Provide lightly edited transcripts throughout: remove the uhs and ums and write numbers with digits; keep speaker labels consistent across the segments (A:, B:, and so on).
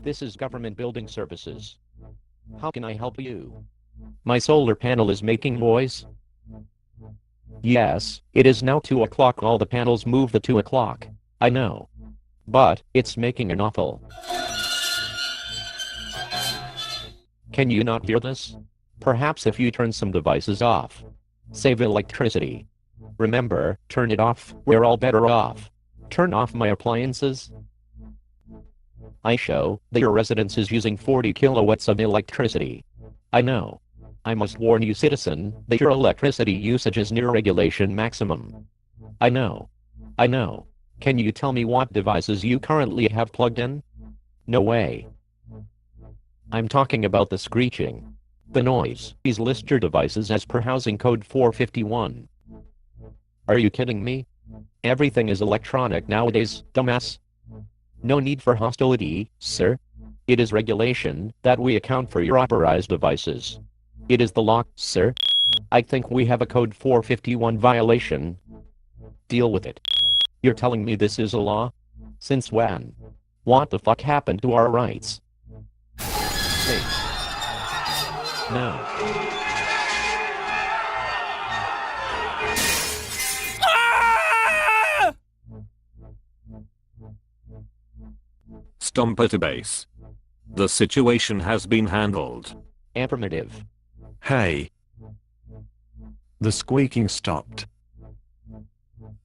A: This is government building services. How can I help you? My solar panel is making noise. Yes, it is now 2 o'clock. All the panels move the 2 o'clock. I know. But, it's making an awful. Can you not hear this? Perhaps if you turn some devices off. Save electricity. Remember, turn it off, we're all better off. Turn off my appliances. I show that your residence is using 40 kilowatts of electricity. I know. I must warn you, citizen, that your electricity usage is near regulation maximum. I know. I know. Can you tell me what devices you currently have plugged in? No way. I'm talking about the screeching. The noise. Please list your devices as per housing code 451. Are you kidding me? Everything is electronic nowadays, dumbass. No need for hostility, sir. It is regulation that we account for your authorized devices. It is the law, sir. I think we have a code 451 violation. Deal with it. You're telling me this is a law? Since when? What the fuck happened to our rights? Hey. No.
B: Stomper to base. The situation has been handled.
A: Affirmative.
C: Hey. The squeaking stopped.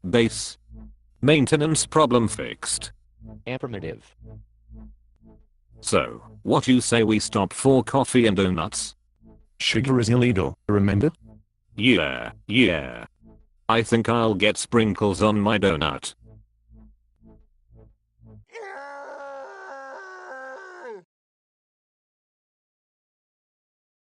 B: Base. Maintenance problem fixed.
A: Affirmative.
B: So, what you say we stop for coffee and donuts?
C: Sugar is illegal, remember?
B: Yeah. I think I'll get sprinkles on my donut.